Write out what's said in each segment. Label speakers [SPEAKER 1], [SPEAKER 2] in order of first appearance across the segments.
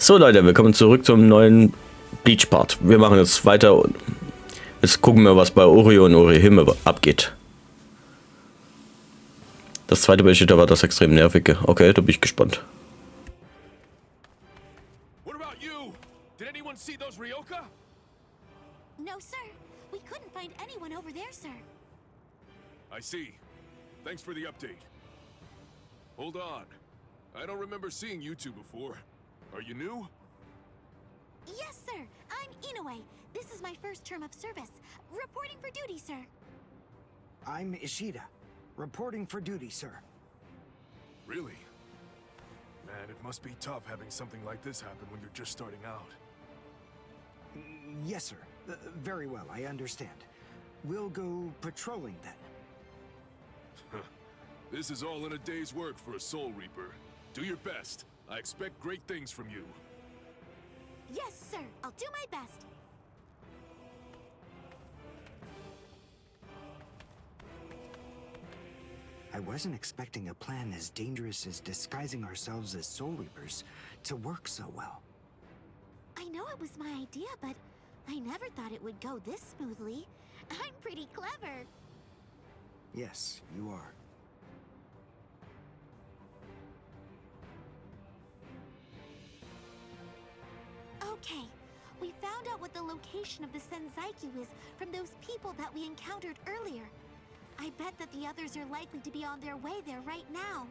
[SPEAKER 1] So Leute, willkommen zurück zum neuen Bleach-Part. Wir machen jetzt weiter und jetzt gucken wir, was bei Ori und Orihime abgeht. Das zweite Bildschirm war das extrem nervige. Okay, da bin ich gespannt.
[SPEAKER 2] What about you? Did anyone see those Ryoka?
[SPEAKER 3] No, sir. We couldn't find anyone over there, sir.
[SPEAKER 2] I see. Thanks for the update. Hold on. I don't remember seeing you two before. Are you new?
[SPEAKER 3] Yes, sir. I'm Inoue. This is my first term of service. Reporting for duty, sir.
[SPEAKER 4] I'm Ishida. Reporting for duty, sir.
[SPEAKER 2] Really? Man, it must be tough having something like this happen when you're just starting out.
[SPEAKER 4] Yes, sir. Very well, I understand. We'll go patrolling then.
[SPEAKER 2] This is all in a day's work for a Soul Reaper. Do your best. I expect great things from you.
[SPEAKER 3] Yes, sir. I'll do my best.
[SPEAKER 4] I wasn't expecting a plan as dangerous as disguising ourselves as Soul Reapers to work so well.
[SPEAKER 3] I know it was my idea, but I never thought it would go this smoothly. I'm pretty clever.
[SPEAKER 4] Yes, you are.
[SPEAKER 3] Okay, we found out what the location of the Senzaiku is from those people that we encountered earlier. I bet that the others are likely to be on their way there right now.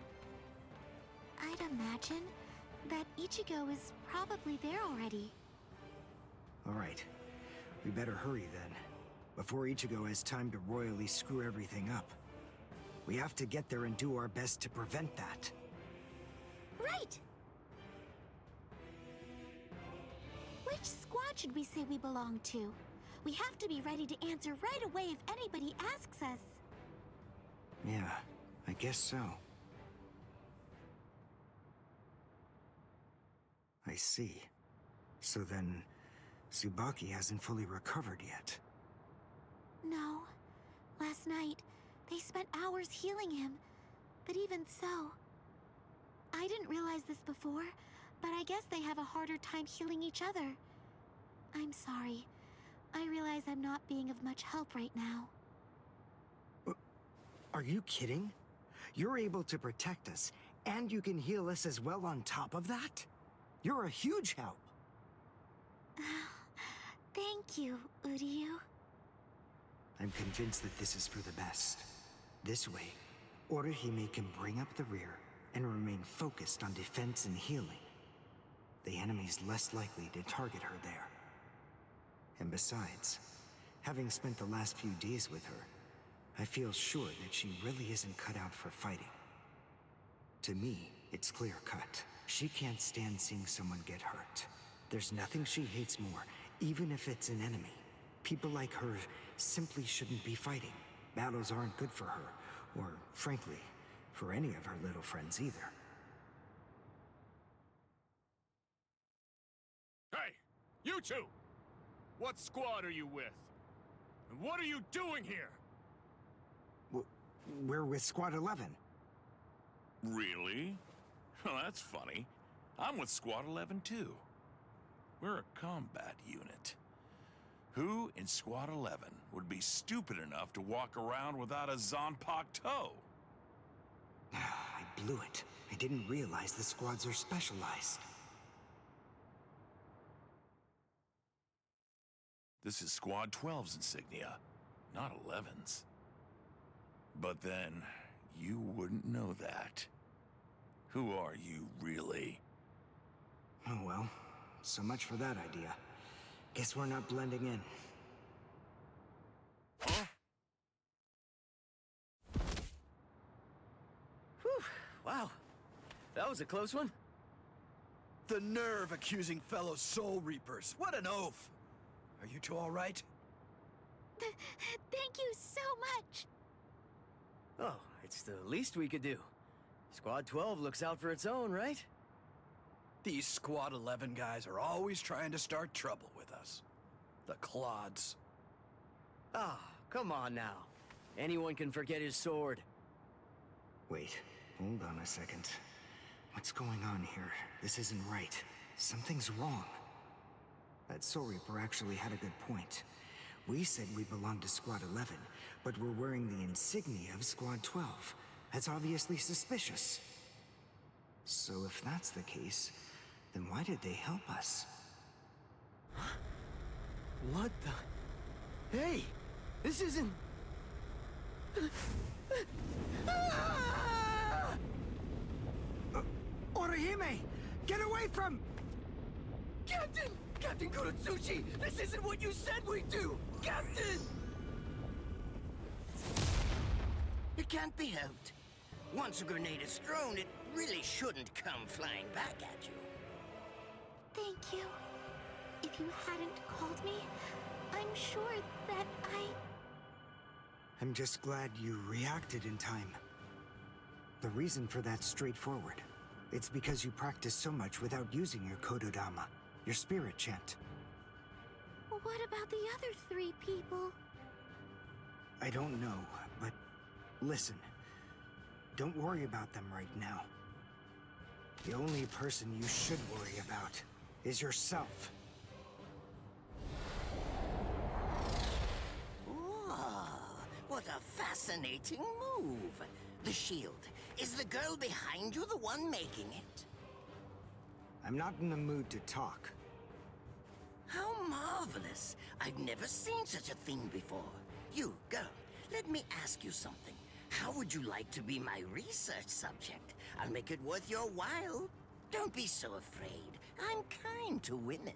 [SPEAKER 3] I'd imagine that Ichigo is probably there already.
[SPEAKER 4] All right. We better hurry then, before Ichigo has time to royally screw everything up. We have to get there and do our best to prevent that.
[SPEAKER 3] Right! Which squad should we say we belong to? We have to be ready to answer right away if anybody asks us.
[SPEAKER 4] Yeah, I guess so. I see. So then, Tsubaki hasn't fully recovered yet.
[SPEAKER 3] No. Last night, they spent hours healing him. But even so... I didn't realize this before, but I guess they have a harder time healing each other. I'm sorry. I realize I'm not being of much help right now.
[SPEAKER 4] Are you kidding? You're able to protect us, and you can heal us as well on top of that? You're a huge help.
[SPEAKER 3] Thank you, Uryu.
[SPEAKER 4] I'm convinced that this is for the best. This way, Orihime can bring up the rear and remain focused on defense and healing. The enemy's less likely to target her there. And besides, having spent the last few days with her, I feel sure that she really isn't cut out for fighting. To me, it's clear cut. She can't stand seeing someone get hurt. There's nothing she hates more, even if it's an enemy. People like her simply shouldn't be fighting. Battles aren't good for her, or frankly, for any of her little friends either.
[SPEAKER 2] Hey, you two! What squad are you with? And what are you doing here?
[SPEAKER 4] We're with Squad 11.
[SPEAKER 5] Really? Well, that's funny. I'm with Squad 11 too. We're a combat unit. Who in Squad 11 would be stupid enough to walk around without a Zanpakuto toe?
[SPEAKER 4] I blew it. I didn't realize the squads are specialized.
[SPEAKER 5] This is Squad 12's insignia, not 11's. But then, you wouldn't know that. Who are you, really?
[SPEAKER 4] Oh well, so much for that idea. Guess we're not blending in.
[SPEAKER 5] Huh?
[SPEAKER 6] Whew, wow. That was a close one.
[SPEAKER 7] The nerve accusing fellow Soul Reapers. What an oaf! Are you two all right?
[SPEAKER 3] Thank you so much.
[SPEAKER 6] Oh, it's the least we could do. Squad 12 looks out for its own, right?
[SPEAKER 7] These Squad 11 guys are always trying to start trouble with us. The clods.
[SPEAKER 6] Ah, come on now. Anyone can forget his sword.
[SPEAKER 4] Wait, hold on a second. What's going on here? This isn't right. Something's wrong. That Soul Reaper actually had a good point. We said we belonged to Squad 11, but we're wearing the insignia of Squad 12. That's obviously suspicious. So if that's the case, then why did they help us?
[SPEAKER 6] What the? Hey! This isn't...
[SPEAKER 4] Orihime! Get away from...
[SPEAKER 6] Captain! Captain Kurotsuchi! This isn't what you said we'd do! Captain!
[SPEAKER 8] It can't be helped. Once a grenade is thrown, it really shouldn't come flying back at you.
[SPEAKER 3] Thank you. If you hadn't called me, I'm sure that
[SPEAKER 4] I'm just glad you reacted in time. The reason for that's straightforward. It's because you practice so much without using your Kododama, your spirit chant.
[SPEAKER 3] What about the other 3 people?
[SPEAKER 4] I don't know, but listen. Don't worry about them right now. The only person you should worry about is yourself.
[SPEAKER 8] What a fascinating move. The shield. Is the girl behind you the one making it?
[SPEAKER 4] I'm not in the mood to talk.
[SPEAKER 8] How marvelous. I've never seen such a thing before. You, girl, let me ask you something. How would you like to be my research subject? I'll make it worth your while. Don't be so afraid. I'm kind to women.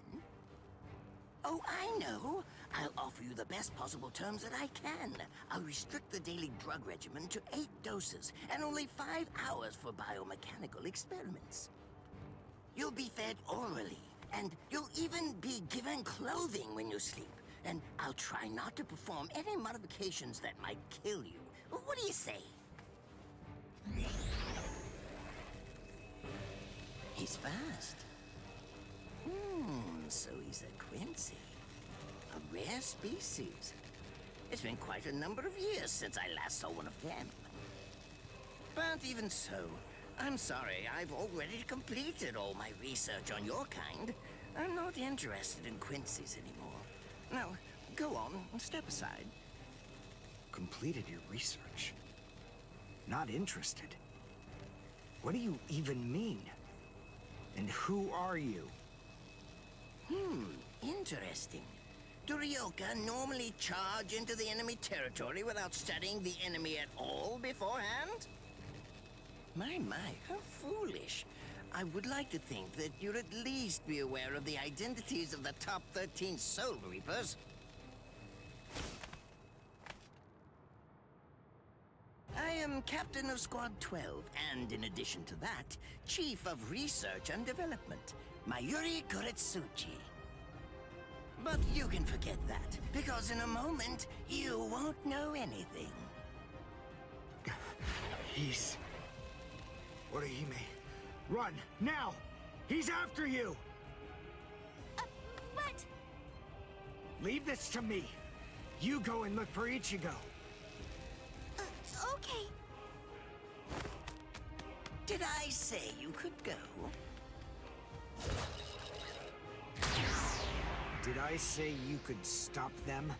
[SPEAKER 8] Oh, I know. I'll offer you the best possible terms that I can. I'll restrict the daily drug regimen to 8 doses and only 5 hours for biomechanical experiments. You'll be fed orally, and you'll even be given clothing when you sleep. And I'll try not to perform any modifications that might kill you. What do you say? He's fast. So he's a Quincy. A rare species. It's been quite a number of years since I last saw one of them. But even so, I'm sorry, I've already completed all my research on your kind. I'm not interested in Quincy's anymore. Now, go on, step aside.
[SPEAKER 4] Completed your research? Not interested? What do you even mean? And who are you?
[SPEAKER 8] Interesting. Do Ryoka normally charge into the enemy territory without studying the enemy at all beforehand? My, how foolish. I would like to think that you'd at least be aware of the identities of the top 13 Soul Reapers. I am Captain of Squad 12, and in addition to that, Chief of Research and Development, Mayuri Kurotsuchi. But you can forget that, because in a moment, you won't know anything.
[SPEAKER 4] He's... Orihime, run, now! He's after you!
[SPEAKER 3] But...
[SPEAKER 4] Leave this to me. You go and look for Ichigo.
[SPEAKER 3] Okay.
[SPEAKER 8] Did I say you could go?
[SPEAKER 4] Did I say you could stop them?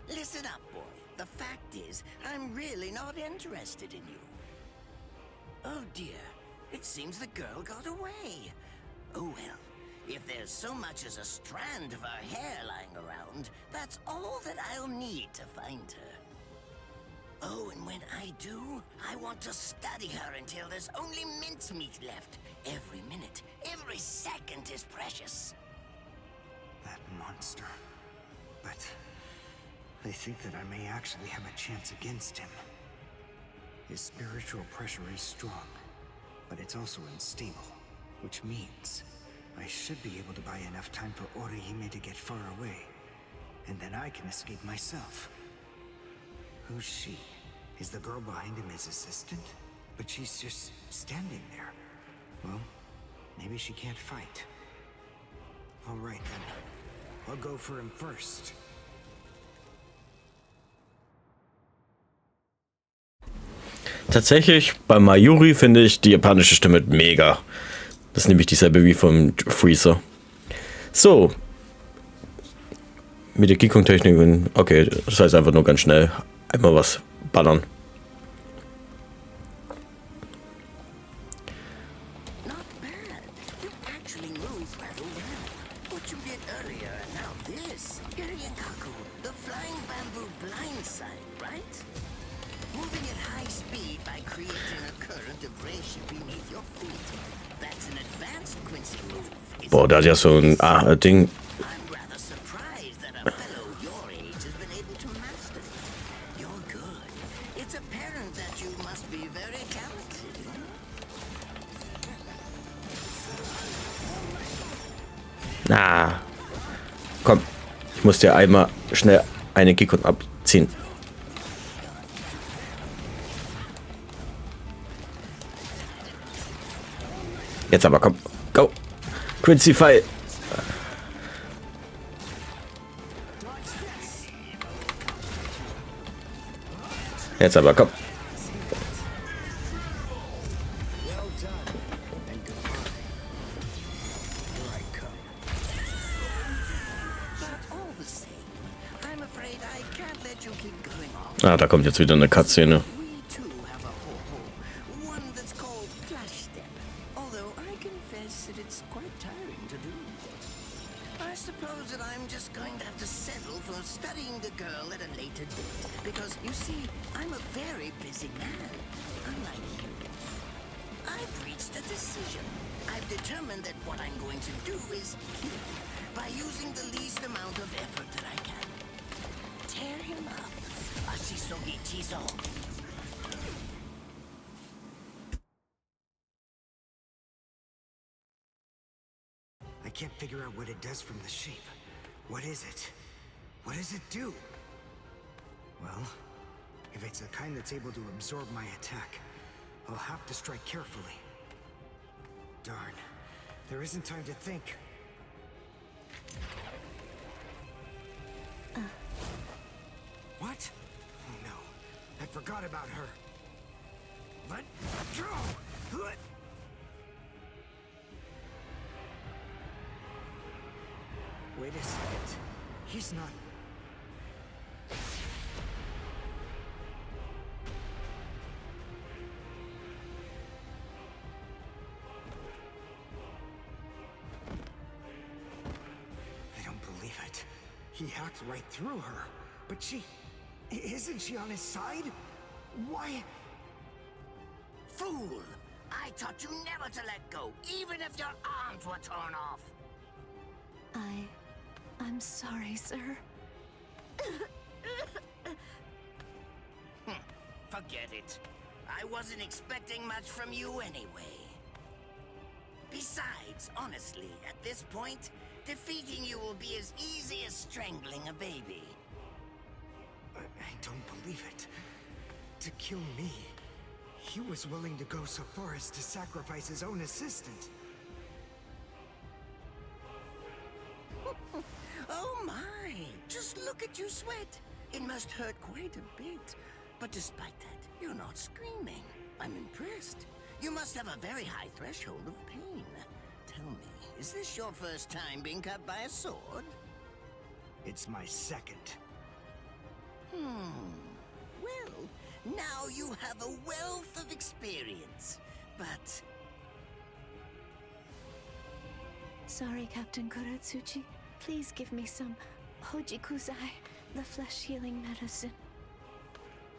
[SPEAKER 8] Listen up, boy. The fact is, I'm really not interested in you. Oh dear, it seems the girl got away. Oh well, if there's so much as a strand of her hair lying around, that's all that I'll need to find her. Oh, and when I do, I want to study her until there's only mincemeat left. Every minute, every second is precious.
[SPEAKER 4] That monster. But I think that I may actually have a chance against him. His spiritual pressure is strong, but it's also unstable, which means I should be able to buy enough time for Orihime to get far away, and then I can escape myself. Who's she? Is the girl behind him his assistant? But she's just standing there. Well, maybe she can't fight. All right then. I'll go for him first.
[SPEAKER 1] Tatsächlich, bei Mayuri finde ich die japanische Stimme mega. Das ist nämlich dieselbe wie vom Freezer. So. Mit der Geekung-Technik. Okay, das heißt einfach nur ganz schnell einmal was ballern.
[SPEAKER 8] Not bad. You actually move rather well. What you did earlier and now this. Riuzuki, the flying bamboo blindside, right? Moving at high speed by creating a current of ration beneath your feet. That's an advanced Quincy move.
[SPEAKER 1] Boah, da hat ja so ein Ding.
[SPEAKER 8] I'm rather surprised that a fellow your age has been able to master it. You're good. It's apparent that you must be very talented.
[SPEAKER 1] Na. Komm. Ich muss dir einmal schnell eine Geekung abziehen. Jetzt aber komm. Go. Quincy Fall. Jetzt aber komm.
[SPEAKER 8] I'm afraid I can't let you keep going on.
[SPEAKER 1] Ah, da kommt jetzt wieder eine Cutscene.
[SPEAKER 8] We too have a ho-ho. One that's called Flash Step. Although I confess that it's quite tiring to do. I suppose that I'm just going to have to settle for studying the girl at a later date. Because, you see, I'm a very busy man. Unlike you. I've reached a decision. I've determined that what I'm going to do is kill. By using the least amount of effort that I can. Tear him up. Ashisogi Chizo.
[SPEAKER 4] I can't figure out what it does from the shape. What is it? What does it do? Well, if it's the kind that's able to absorb my attack, I'll have to strike carefully. Darn. There isn't time to think. What? Oh no. I forgot about her. Let go! Wait a second. He's not... I don't believe it. He hacked right through her. But she... Isn't she on his side? Why...
[SPEAKER 8] Fool! I taught you never to let go, even if your arms were torn off.
[SPEAKER 3] I'm sorry, sir.
[SPEAKER 8] Forget it. I wasn't expecting much from you anyway. Besides, honestly, at this point, defeating you will be as easy as strangling a baby.
[SPEAKER 4] I don't believe it. To kill me, he was willing to go so far as to sacrifice his own assistant.
[SPEAKER 8] Oh my! Just look at you sweat. It must hurt quite a bit. But despite that, you're not screaming. I'm impressed. You must have a very high threshold of pain. Tell me, is this your first time being cut by a sword?
[SPEAKER 4] It's my second.
[SPEAKER 8] Well, now you have a wealth of experience. But...
[SPEAKER 3] Sorry, Captain Kuratsuchi. Please give me some Hojikuzai, the flesh-healing medicine.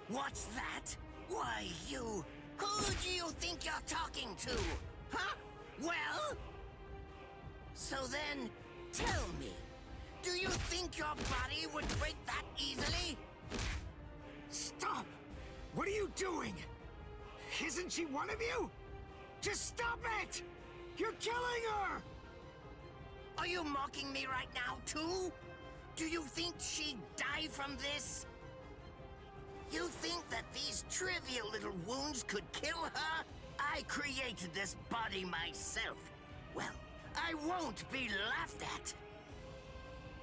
[SPEAKER 8] What's that? Why, you... Who do you think you're talking to? Huh? Well? So then, tell me, do you think your body would break that easily?
[SPEAKER 4] Stop! What are you doing? Isn't she one of you? Just stop it! You're killing her!
[SPEAKER 8] Are you mocking me right now, too? Do you think she'd die from this? You think that these trivial little wounds could kill her? I created this body myself. Well, I won't be laughed at.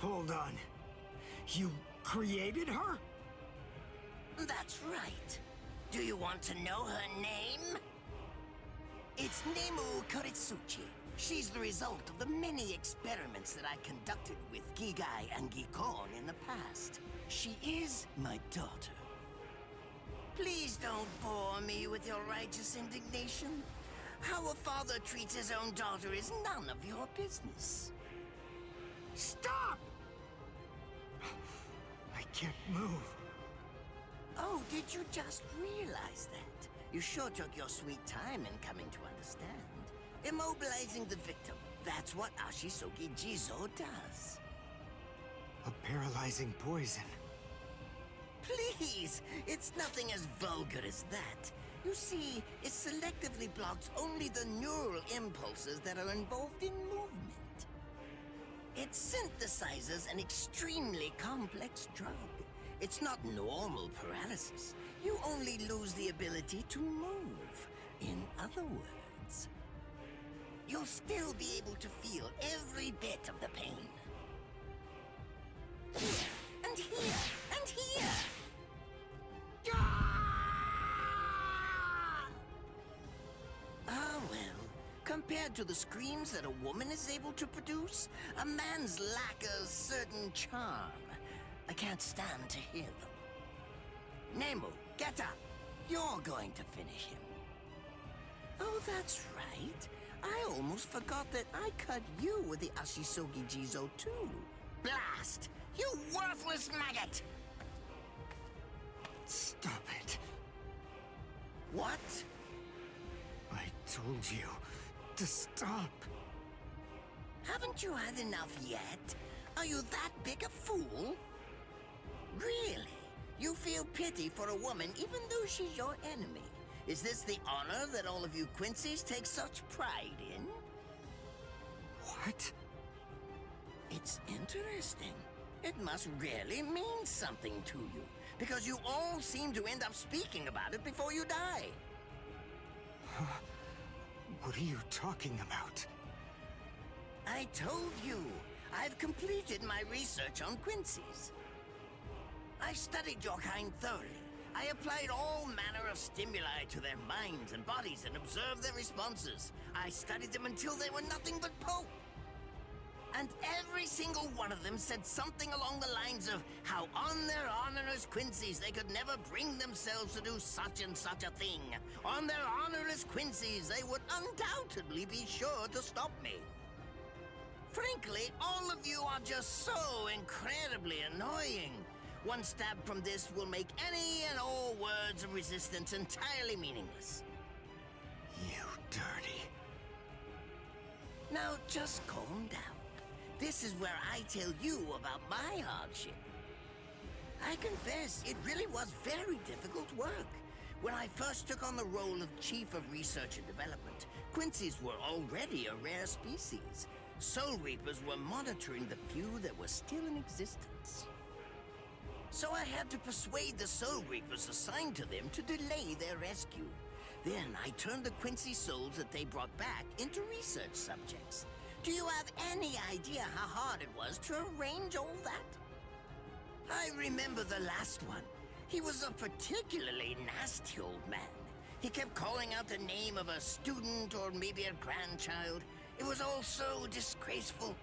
[SPEAKER 4] Hold on. You created her?
[SPEAKER 8] That's right. Do you want to know her name? It's Nemu Kuritsuchi. She's the result of the many experiments that I conducted with Gigai and Gikon in the past. She is my daughter. Please don't bore me with your righteous indignation. How a father treats his own daughter is none of your business.
[SPEAKER 4] Stop! I can't move.
[SPEAKER 8] Oh, did you just realize that? You sure took your sweet time in coming to understand. Immobilizing the victim. That's what Ashisogi Jizo does.
[SPEAKER 4] A paralyzing poison.
[SPEAKER 8] Please! It's nothing as vulgar as that. You see, it selectively blocks only the neural impulses that are involved in movement. It synthesizes an extremely complex drug. It's not normal paralysis. You only lose the ability to move. In other words, you'll still be able to feel every bit of the pain. Here, and here, and here! Ah, well, compared to the screams that a woman is able to produce, a man's lack a certain charm. I can't stand to hear them. Nemo, get up. You're going to finish him. Oh, that's right. I almost forgot that I cut you with the Ashisogi Jizo too. Blast! You worthless maggot!
[SPEAKER 4] Stop it.
[SPEAKER 8] What?
[SPEAKER 4] I told you to stop.
[SPEAKER 8] Haven't you had enough yet? Are you that big a fool? Really? You feel pity for a woman even though she's your enemy? Is this the honor that all of you Quincy's take such pride in?
[SPEAKER 4] What?
[SPEAKER 8] It's interesting. It must really mean something to you, because you all seem to end up speaking about it before you die.
[SPEAKER 4] What are you talking about?
[SPEAKER 8] I told you, I've completed my research on Quincy's. I studied your kind thoroughly. I applied all manner of stimuli to their minds and bodies and observed their responses. I studied them until they were nothing but pulp. And every single one of them said something along the lines of how on their honorless Quincy's they could never bring themselves to do such and such a thing. On their honorless Quincy's they would undoubtedly be sure to stop me. Frankly, all of you are just so incredibly annoying. One stab from this will make any and all words of resistance entirely meaningless.
[SPEAKER 4] You dirty.
[SPEAKER 8] Now just calm down. This is where I tell you about my hardship. I confess, it really was very difficult work. When I first took on the role of Chief of Research and Development, Quincy's were already a rare species. Soul Reapers were monitoring the few that were still in existence. So I had to persuade the Soul Reapers assigned to them to delay their rescue. Then I turned the Quincy souls that they brought back into research subjects. Do you have any idea how hard it was to arrange all that? I remember the last one. He was a particularly nasty old man. He kept calling out the name of a student or maybe a grandchild. It was all so disgraceful.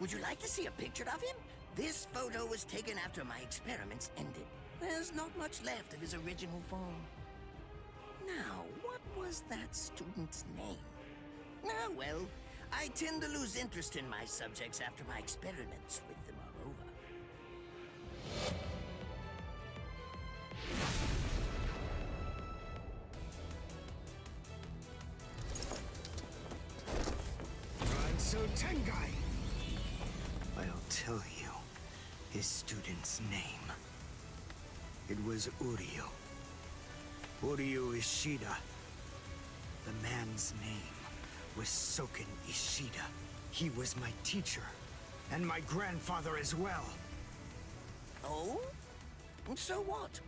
[SPEAKER 8] Would you like to see a picture of him? This photo was taken after my experiments ended. There's not much left of his original form. Now, what was that student's name? Ah, well, I tend to lose interest in my subjects after my experiments with them are over.
[SPEAKER 4] So Tengai! I'll tell you his student's name. It was Uryu. Uryu Ishida. The man's name was Soken Ishida. He was my teacher, and my grandfather as well.
[SPEAKER 8] Oh? And so what?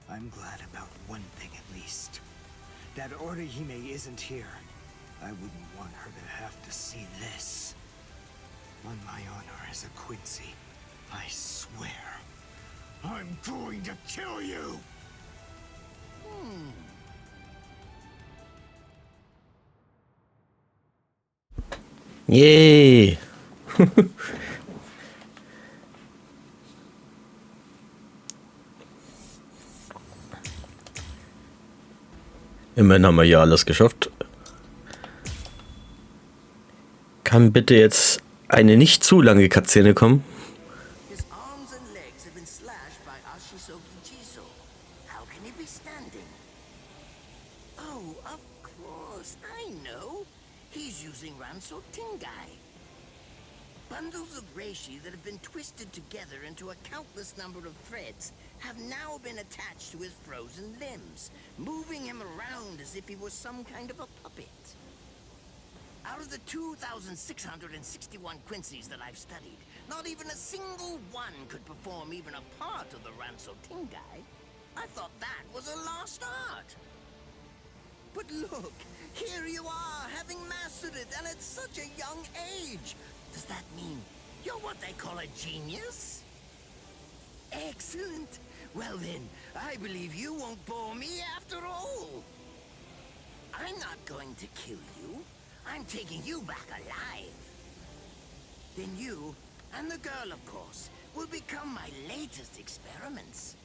[SPEAKER 4] I'm glad about one thing at least. That Orihime isn't here. I wouldn't want her to have to see this. On my honor as a Quincy, I swear, I'm going to kill you!
[SPEAKER 1] Yay! Immerhin haben wir ja alles geschafft. Kann bitte jetzt eine nicht zu lange Cutscene kommen?
[SPEAKER 8] His arms and legs have been slashed by Ashisoki Jiso. How can he be standing? Oh, of course, I know. He's using Ranso Tingai. Bundles of reishi that have been twisted together into a countless number of threads have now been attached to his frozen limbs, moving him around as if he was some kind of a puppet. Out of the 2,661 Quincy's that I've studied, not even a single one could perform even a part of the Ranso Tingai. I thought that was a lost art. But look, here you are, having mastered it, and at such a young age. Does that mean you're what they call a genius? Excellent. Well then, I believe you won't bore me after all. I'm not going to kill you. I'm taking you back alive. Then you, and the girl of course, will become my latest experiments.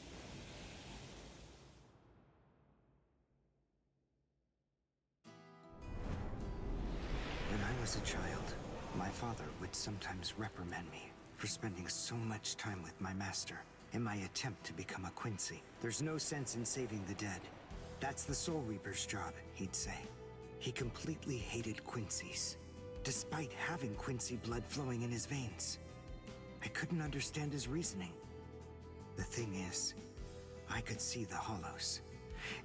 [SPEAKER 4] When I was a child, my father would sometimes reprimand me for spending so much time with my master in my attempt to become a Quincy. There's no sense in saving the dead. That's the Soul Reaper's job, he'd say. He completely hated Quincy's, despite having Quincy blood flowing in his veins. I couldn't understand his reasoning. The thing is, I could see the hollows,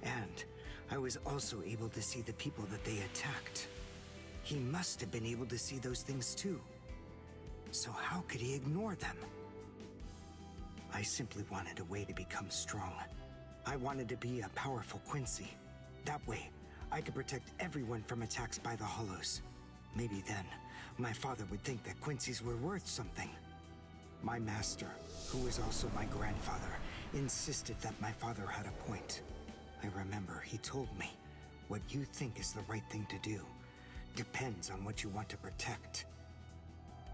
[SPEAKER 4] and I was also able to see the people that they attacked. He must have been able to see those things too. So how could he ignore them? I simply wanted a way to become strong. I wanted to be a powerful Quincy. That way, I could protect everyone from attacks by the hollows. Maybe then, my father would think that Quincy's were worth something. My master, who was also my grandfather, insisted that my father had a point. I remember he told me, what you think is the right thing to do depends on what you want to protect.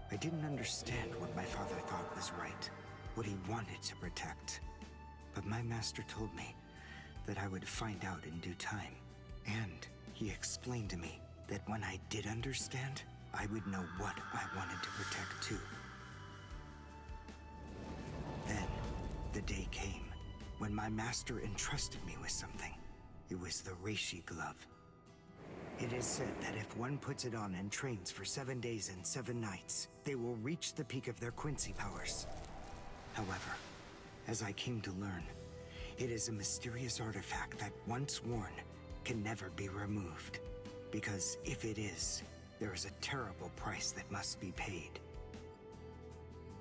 [SPEAKER 4] I didn't understand what my father thought was right, what he wanted to protect. But my master told me that I would find out in due time. And he explained to me that when I did understand, I would know what I wanted to protect too. Then, the day came when my master entrusted me with something. It was the Reishi glove. It is said that if one puts it on and trains for 7 days and 7 nights, they will reach the peak of their Quincy powers. However, as I came to learn, it is a mysterious artifact that once worn can never be removed. Because if it is, there is a terrible price that must be paid.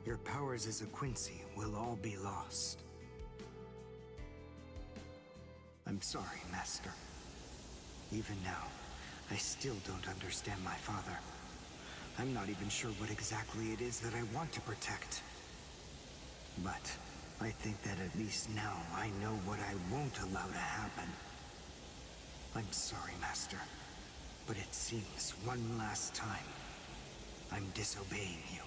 [SPEAKER 4] Your powers as a Quincy will all be lost. I'm sorry, Master. Even now, I still don't understand my father. I'm not even sure what exactly it is that I want to protect. But I think that at least now I know what I won't allow to happen. I'm sorry, Master, but it seems one last time I'm disobeying you.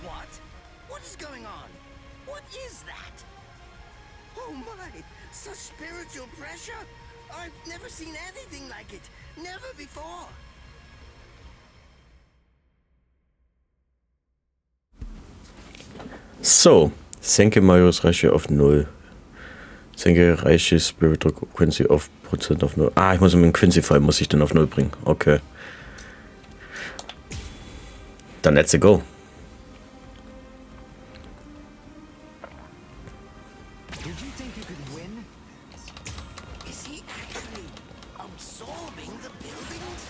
[SPEAKER 8] What? What is going on? What is that? Oh my! Such spiritual pressure? I've never seen anything like it. Never before.
[SPEAKER 1] So, senke Marios Reiche auf 0. Senke Reiche Spirit Druck Quincy auf Prozent auf 0. Ah, ich muss mit dem Quincy-Fall muss ich dann auf 0 bringen. Okay. Dann let's go.
[SPEAKER 4] Did you think you could win?
[SPEAKER 8] Is he actually absorbing the buildings?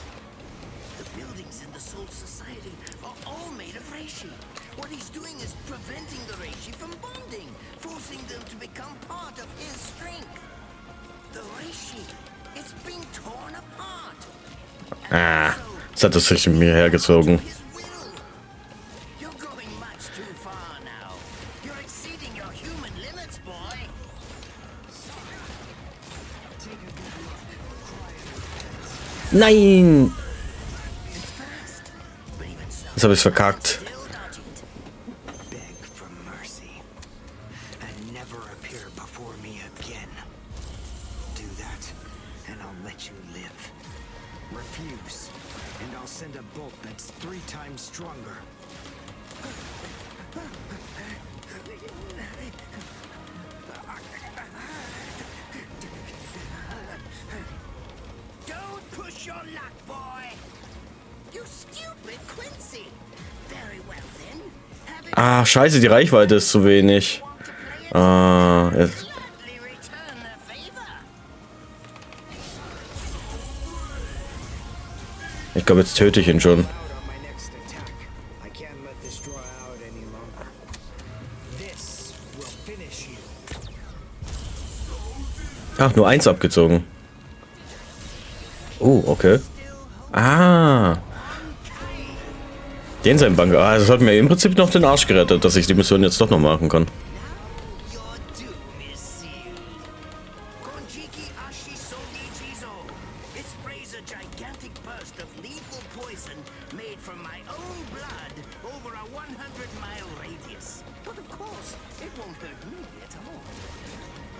[SPEAKER 8] The buildings in the Soul Society are all made of reishi. What he's doing is preventing the reishi from bonding, forcing them to become part of his strength. The reishi It's been torn apart.
[SPEAKER 1] Ah, das hat das sich mit mir hergezogen.
[SPEAKER 8] His will. You're going much too far now. You're exceeding your human limits, boy.
[SPEAKER 1] Nein!
[SPEAKER 8] It's fast, but even so,
[SPEAKER 1] Jetzt habe ich verkackt.
[SPEAKER 8] still dodge it.
[SPEAKER 4] Beg for mercy and never appear before me again. Do that, and I'll let you live. Refuse, and I'll send a bolt that's 3 times stronger.
[SPEAKER 8] Don't push your luck, boy. You stupid Quincy. Very well then. Have it
[SPEAKER 1] Ah, scheiße, die Reichweite ist zu wenig.
[SPEAKER 8] want to play it?
[SPEAKER 1] Jetzt.
[SPEAKER 8] Gladly return the favor.
[SPEAKER 1] Ich glaube, jetzt töte ich ihn schon.
[SPEAKER 4] Out on my next attack. I can't let this draw out any longer. This will finish you.
[SPEAKER 1] Ach, nur 1 abgezogen. Oh, okay. Ah. Den sein Banker. Ah, das hat mir im Prinzip noch den Arsch gerettet, dass ich die Mission jetzt doch noch machen kann.
[SPEAKER 8] Your doom is sealed. Konjiki Ashi Sogi Jizo. It sprays a gigantic burst of lethal poison made from my own blood over a 100-mile radius. But of course, it won't hurt me at all.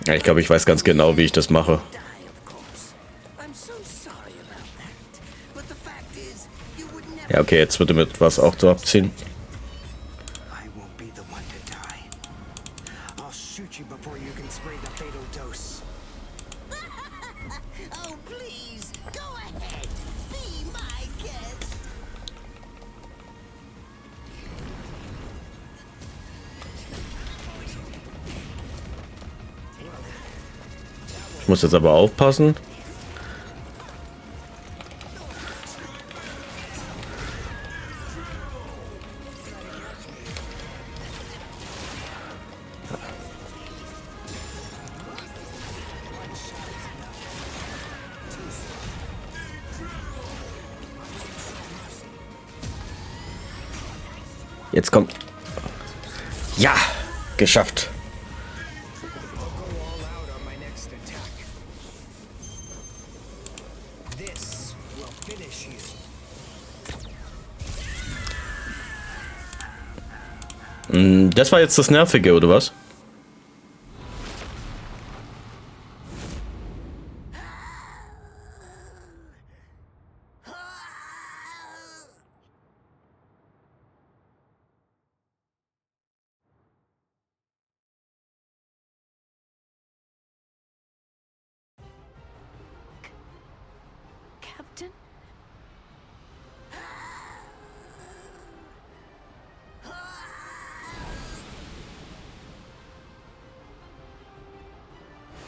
[SPEAKER 1] Ja, ich glaube, ich weiß ganz genau, wie ich das mache.
[SPEAKER 8] Die, of course. I'm so sorry about that. But the fact is, you would never
[SPEAKER 1] Ja, okay, jetzt wird er mit was auch zu abziehen.
[SPEAKER 4] I won't be the one to die. I'll shoot you before you can spray the fatal dose.
[SPEAKER 8] Oh, please, go ahead. Be my guest.
[SPEAKER 1] Ich muss jetzt aber aufpassen. Jetzt kommt. Ja, geschafft.
[SPEAKER 4] I'll go all out on my next attack. This will finish you.
[SPEAKER 1] Das war jetzt das Nervige, oder was?
[SPEAKER 3] Captain?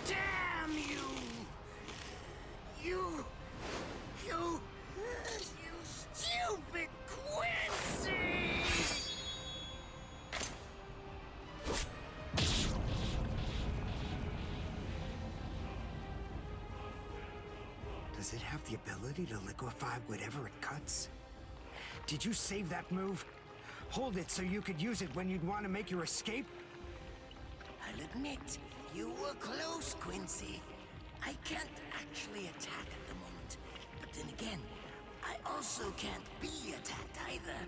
[SPEAKER 8] Damn you! You stupid Quincy!
[SPEAKER 4] Does it have the ability to liquefy whatever it cuts? Did you save that move? Hold it so you could use it when you'd want to make your escape?
[SPEAKER 8] I'll admit, you were close, Quincy. I can't actually attack at the moment. But then again, I also can't be attacked either.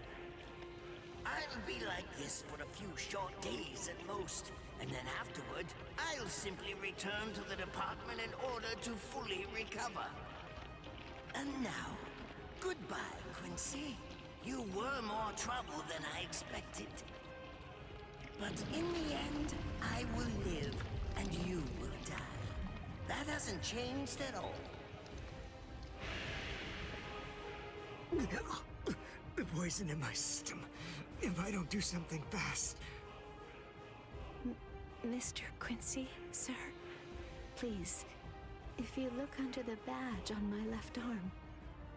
[SPEAKER 8] I'll be like this for a few short days at most. And then afterward, I'll simply return to the department in order to fully recover. And now, goodbye, Quincy. You were more trouble than I expected. But in the end, I will live and you will die. That hasn't changed at all.
[SPEAKER 4] The poison in my system. If I don't do something fast.
[SPEAKER 3] Mr. Quincy, sir, please, if you look under the badge on my left arm,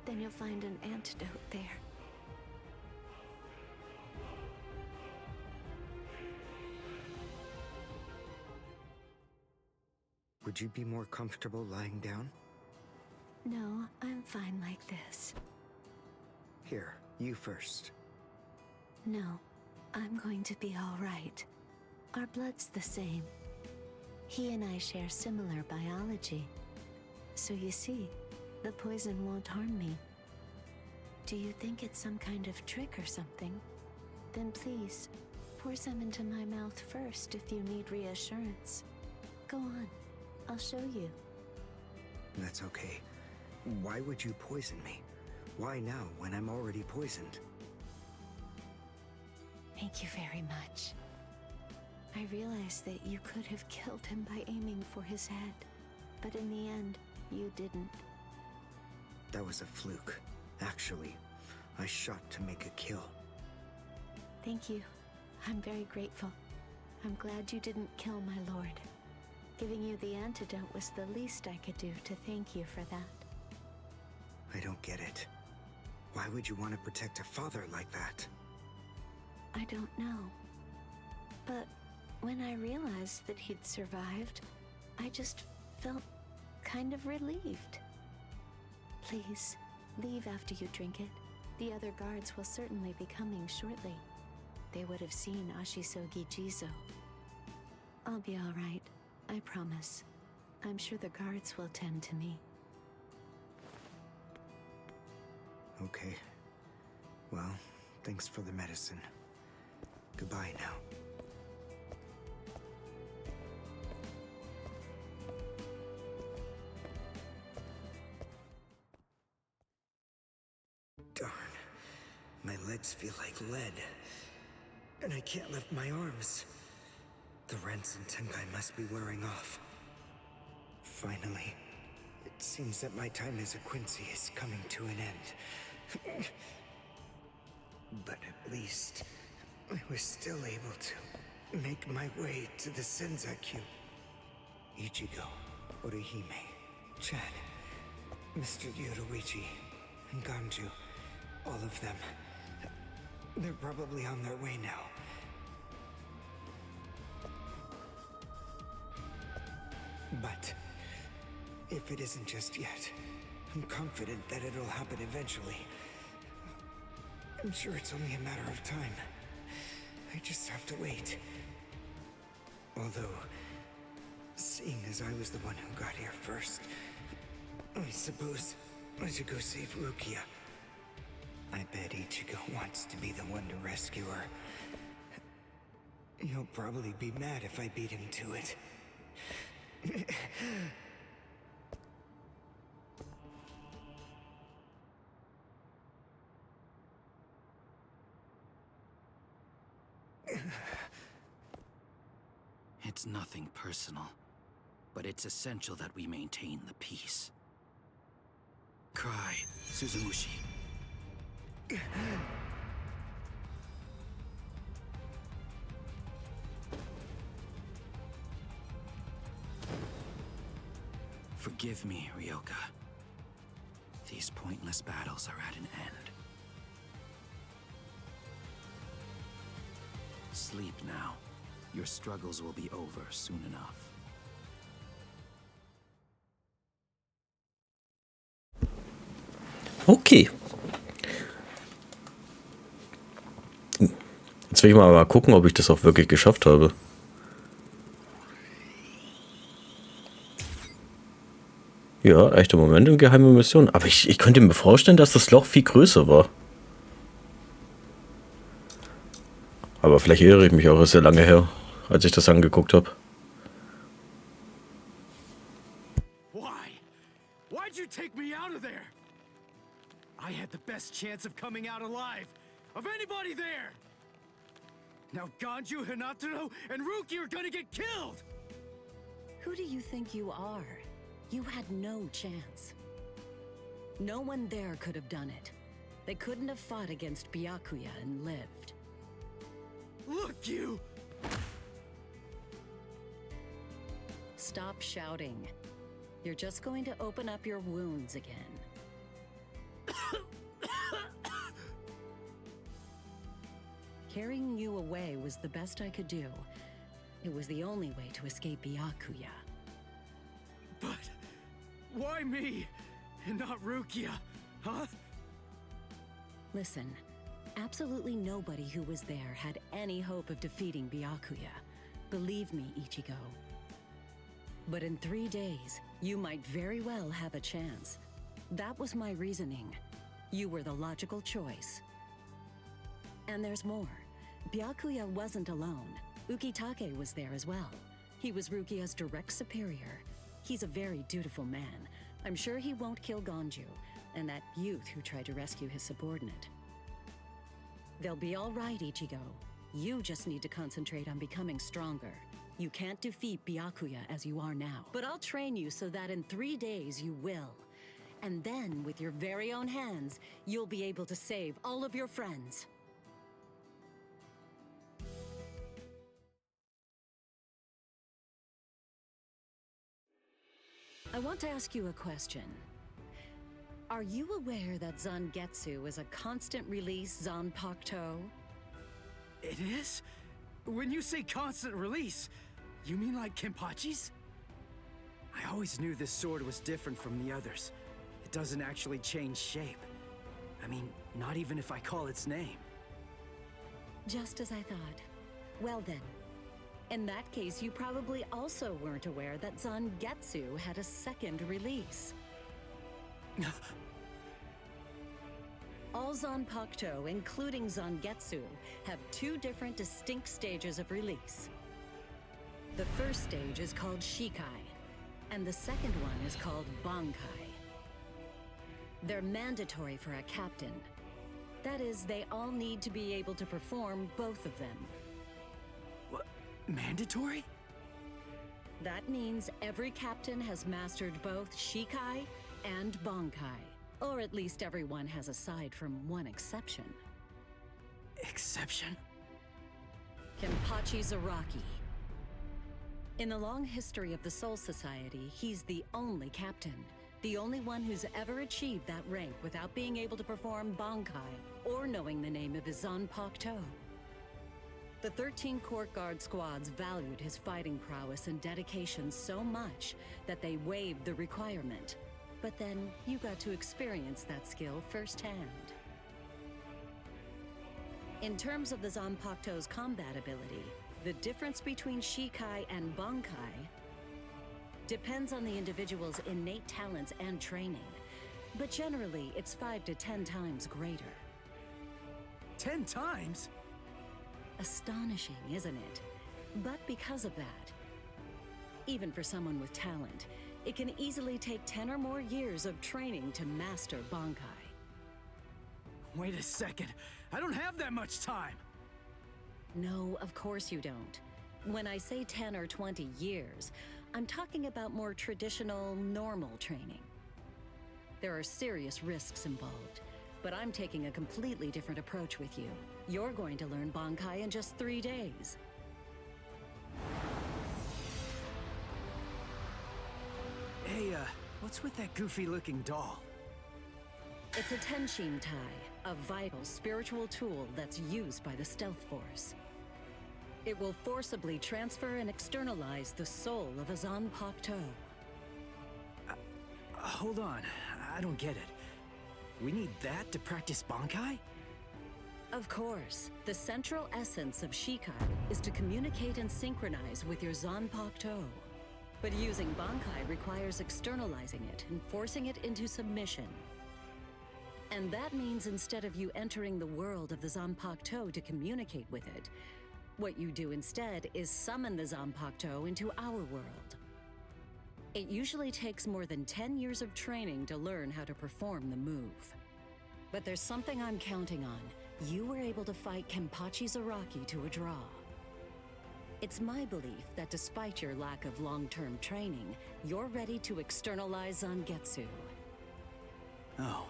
[SPEAKER 3] then you'll find an antidote there.
[SPEAKER 4] Would you be more comfortable lying down?
[SPEAKER 3] No, I'm fine like this.
[SPEAKER 4] Here, you first.
[SPEAKER 3] No, I'm going to be all right. Our blood's the same. He and I share similar biology. So you see, the poison won't harm me. Do you think it's some kind of trick or something? Then please, pour some into my mouth first if you need reassurance. Go on, I'll show you.
[SPEAKER 4] That's okay. Why would you poison me? Why now, when I'm already poisoned?
[SPEAKER 3] Thank you very much. I realized that you could have killed him by aiming for his head, but in the end, you didn't.
[SPEAKER 4] That was a fluke. Actually, I shot to make a kill.
[SPEAKER 3] Thank you. I'm very grateful. I'm glad you didn't kill my lord. Giving you the antidote was the least I could do to thank you for that.
[SPEAKER 4] I don't get it. Why would you want to protect a father like that?
[SPEAKER 3] I don't know. But when I realized that he'd survived, I just felt kind of relieved. Please, leave after you drink it. The other guards will certainly be coming shortly. They would have seen Ashisogi Jizo. I'll be all right, I promise. I'm sure the guards will tend to me.
[SPEAKER 4] Okay. Well, thanks for the medicine. Goodbye now. Darn. My legs feel like lead. And I can't lift my arms. The Rents and Tenkai must be wearing off. Finally, it seems that my time as a Quincy is coming to an end. But at least, I was still able to make my way to the Senzakyu. Ichigo, Orihime, Chad, Mr. Yoruichi, and Ganju, all of them. They're probably on their way now. But if it isn't just yet, I'm confident that it'll happen eventually. I'm sure it's only a matter of time. I just have to wait. Although, seeing as I was the one who got here first, I suppose I should go save Rukia. I bet Ichigo wants to be the one to rescue her. He'll probably be mad if I beat him to it.
[SPEAKER 7] It's nothing personal, but it's essential that we maintain the peace. Cry, Suzumushi. Forgive me, Ryoka. These pointless battles are at an end. Sleep now. Your struggles will be over soon enough.
[SPEAKER 1] Okay. Jetzt will ich mal gucken, ob ich das auch wirklich geschafft habe. Ja, echte Momente und geheime Mission. Aber ich könnte mir vorstellen, dass das Loch viel größer war. Aber vielleicht irre ich mich auch, ist sehr lange her, als ich das angeguckt habe.
[SPEAKER 6] Why? Why'd you take me out of there? I had the best chance of coming out alive, of anybody there! Now Ganju, Hinataro, and Ruki are gonna get killed!
[SPEAKER 9] Who do you think you are? You had no chance. No one there could have done it. They couldn't have fought against Byakuya and lived.
[SPEAKER 6] Look, you!
[SPEAKER 9] Stop shouting. You're just going to open up your wounds again. Carrying you away was the best I could do. It was the only way to escape Byakuya.
[SPEAKER 6] But why me? And not Rukia, huh?
[SPEAKER 9] Listen, absolutely nobody who was there had any hope of defeating Byakuya. Believe me, Ichigo. But in 3 days, you might very well have a chance. That was my reasoning. You were the logical choice. And there's more. Byakuya wasn't alone. Ukitake was there as well. He was Rukia's direct superior. He's a very dutiful man. I'm sure he won't kill Ganju, and that youth who tried to rescue his subordinate. They'll be all right, Ichigo. You just need to concentrate on becoming stronger. You can't defeat Byakuya as you are now. But I'll train you so that in 3 days you will. And then, with your very own hands, you'll be able to save all of your friends. I want to ask you a question. Are you aware that Zangetsu is a constant release Zanpakuto?
[SPEAKER 6] It is? When you say constant release, you mean like Kenpachi's? I always knew this sword was different from the others. It doesn't actually change shape. I mean, not even if I call its name.
[SPEAKER 9] Just as I thought. Well then, in that case, you probably also weren't aware that Zangetsu had a second release. All Zanpakuto, including Zangetsu, have 2 different distinct stages of release. The first stage is called Shikai, and the second one is called Bankai. They're mandatory for a captain. That is, they all need to be able to perform both of them.
[SPEAKER 6] What? Mandatory?
[SPEAKER 9] That means every captain has mastered both Shikai and Bankai. Or at least everyone has aside from one exception.
[SPEAKER 6] Exception?
[SPEAKER 9] Kenpachi Zaraki. In the long history of the Soul Society, he's the only captain. The only one who's ever achieved that rank without being able to perform Bankai or knowing the name of his Zanpakuto. The 13 court guard squads valued his fighting prowess and dedication so much that they waived the requirement. But then you got to experience that skill firsthand. In terms of the Zanpakuto's combat ability, the difference between Shikai and Bankai depends on the individual's innate talents and training, but generally it's 5 to 10 times greater.
[SPEAKER 6] 10 times?
[SPEAKER 9] Astonishing, isn't it? But because of that, even for someone with talent, it can easily take 10 or more years of training to master Bankai.
[SPEAKER 6] Wait a second, I don't have that much time!
[SPEAKER 9] No, of course you don't. When I say 10 or 20 years, I'm talking about more traditional, normal training. There are serious risks involved, but I'm taking a completely different approach with you. You're going to learn Bankai in just 3 days.
[SPEAKER 6] Hey, what's with that goofy-looking doll?
[SPEAKER 9] It's a Tenshin Tai, a vital spiritual tool that's used by the Stealth Force. It will forcibly transfer and externalize the soul of a Zanpakuto.
[SPEAKER 6] Hold on, I don't get it. We need that to practice Bankai?
[SPEAKER 9] Of course. The central essence of Shikai is to communicate and synchronize with your Zanpakuto. But using Bankai requires externalizing it and forcing it into submission. And that means instead of you entering the world of the Zanpakuto to communicate with it, what you do instead is summon the Zanpakuto into our world. It usually takes more than 10 years of training to learn how to perform the move. But there's something I'm counting on. You were able to fight Kenpachi Zaraki to a draw. It's my belief that despite your lack of long-term training, you're ready to externalize Zangetsu.
[SPEAKER 6] Oh.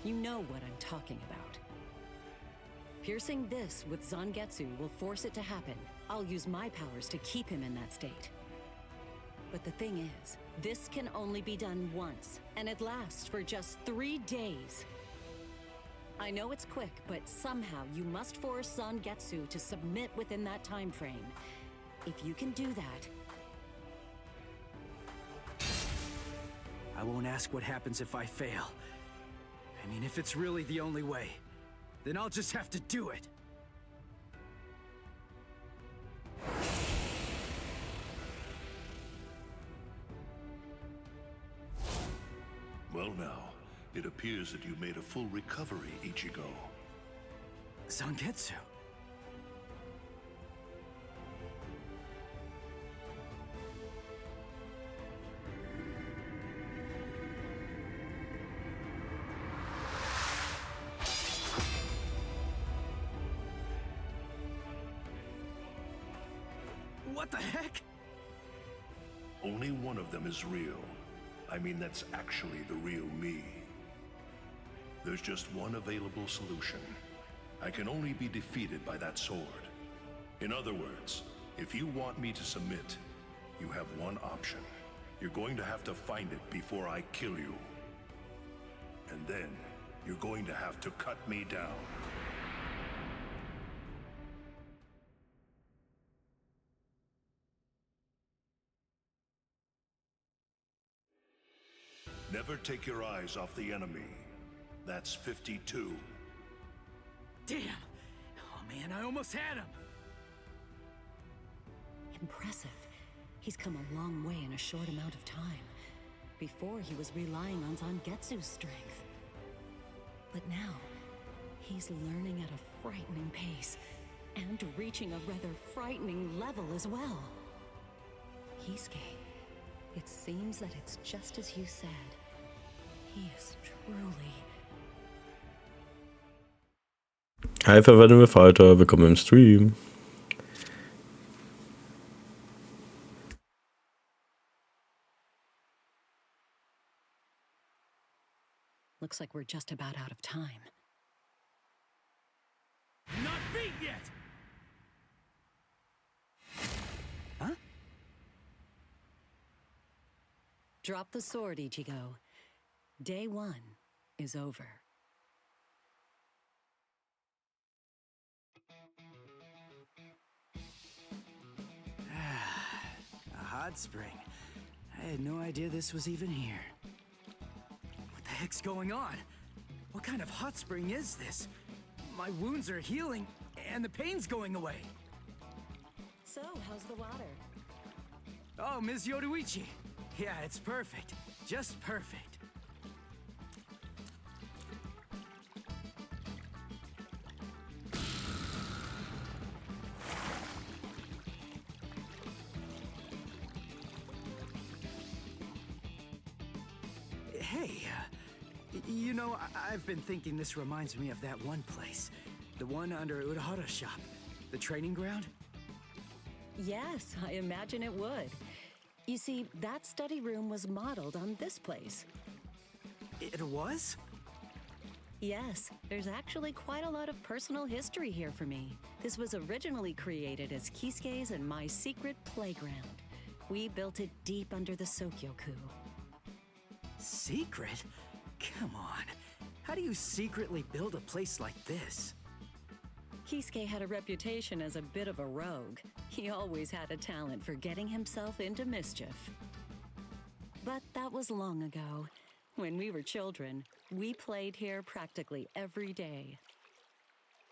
[SPEAKER 9] You know what I'm talking about. Piercing this with Zangetsu will force it to happen. I'll use my powers to keep him in that state. But the thing is, this can only be done once, and it lasts for just 3 days. I know it's quick, but somehow you must force Zangetsu to submit within that time frame. If you can do that...
[SPEAKER 6] I won't ask what happens if I fail. I mean, if it's really the only way, then I'll just have to do it.
[SPEAKER 10] Well now, it appears that you made a full recovery, Ichigo.
[SPEAKER 6] Zangetsu. What the heck?
[SPEAKER 10] Only one of them is real. I mean, that's actually the real me. There's just one available solution. I can only be defeated by that sword. In other words, if you want me to submit, you have one option. You're going to have to find it before I kill you. And then, you're going to have to cut me down. Never take your eyes off the enemy. That's 52.
[SPEAKER 6] Damn! Oh man, I almost had him!
[SPEAKER 9] Impressive. He's come a long way in a short amount of time. Before, he was relying on Zangetsu's strength. But now, he's learning at a frightening pace, and reaching a rather frightening level as well. Kisuke, it seems that it's just as you said. He is truly...
[SPEAKER 1] Hi, verwandte wir Falter, willkommen im Stream.
[SPEAKER 9] Looks like we're just about out of time.
[SPEAKER 6] Not beat yet! Huh?
[SPEAKER 9] Drop the sword, Ichigo. Day 1 is over.
[SPEAKER 6] A hot spring. I had no idea this was even here. What the heck's going on? What kind of hot spring is this? My wounds are healing, and the pain's going away.
[SPEAKER 9] So, how's the water?
[SPEAKER 6] Oh, Ms. Yoruichi. Yeah, it's perfect. Just perfect. Hey, you know, I've been thinking this reminds me of that one place. The one under Urahara's shop. The training ground?
[SPEAKER 9] Yes, I imagine it would. You see, that study room was modeled on this place.
[SPEAKER 6] It was?
[SPEAKER 9] Yes, there's actually quite a lot of personal history here for me. This was originally created as Kisuke's and my secret playground. We built it deep under the Sokyoku.
[SPEAKER 6] Secret? Come on. How do you secretly build a place like this?
[SPEAKER 9] Kisuke had a reputation as a bit of a rogue. He always had a talent for getting himself into mischief. But that was long ago. When we were children, we played here practically every day.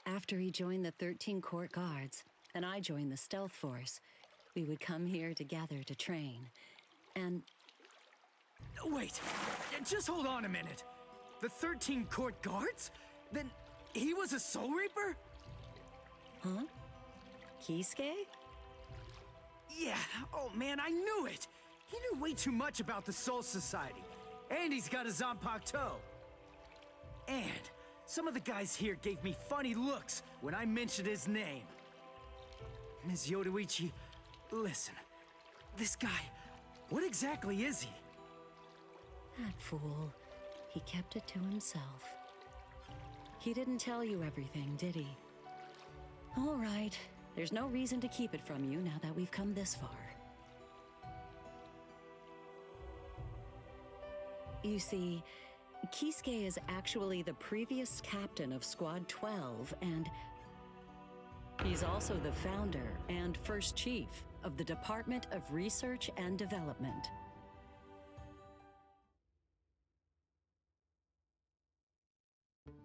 [SPEAKER 9] After he joined the 13 Court Guards, and I joined the Stealth Force, we would come here together to train. And...
[SPEAKER 6] Wait, just hold on a minute. The 13 Court Guards? Then he was a Soul Reaper?
[SPEAKER 9] Huh? Kisuke?
[SPEAKER 6] Yeah, oh man, I knew it! He knew way too much about the Soul Society. And he's got a Zanpakuto. And some of the guys here gave me funny looks when I mentioned his name. Ms. Yoruichi, listen. This guy, what exactly is he?
[SPEAKER 9] That fool. He kept it to himself. He didn't tell you everything, did he? All right. There's no reason to keep it from you now that we've come this far. You see, Kisuke is actually the previous captain of Squad 12, and he's also the founder and first chief of the Department of Research and Development.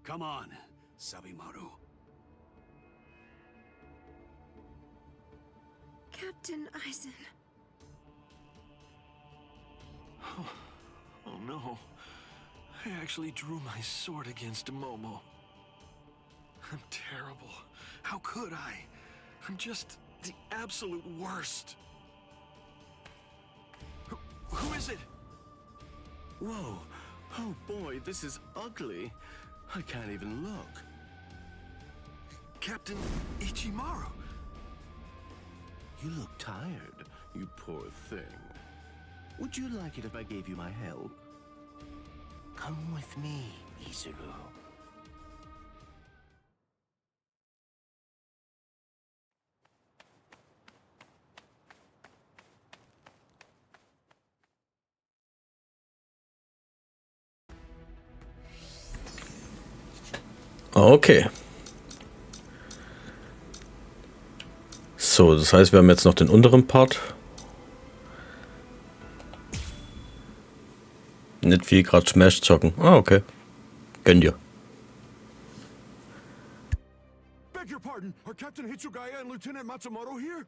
[SPEAKER 6] Come on, Sabimaru.
[SPEAKER 11] Captain Aizen.
[SPEAKER 12] Oh no. I actually drew my sword against Momo. I'm terrible. How could I? I'm just the absolute worst. Who is it? Whoa. Oh boy, this is ugly. I can't even look. Captain Ichimaru. You look tired, you poor thing. Would you like it if I gave you my help?
[SPEAKER 8] Come with me, Izuru.
[SPEAKER 1] Okay. So, das heißt, wir haben jetzt noch den unteren Part. Nicht wie gerade Smash zocken. Ah, okay. Gönn dir.
[SPEAKER 2] Beg your pardon, are Captain Hitsugaya and Lieutenant Matsumoto here?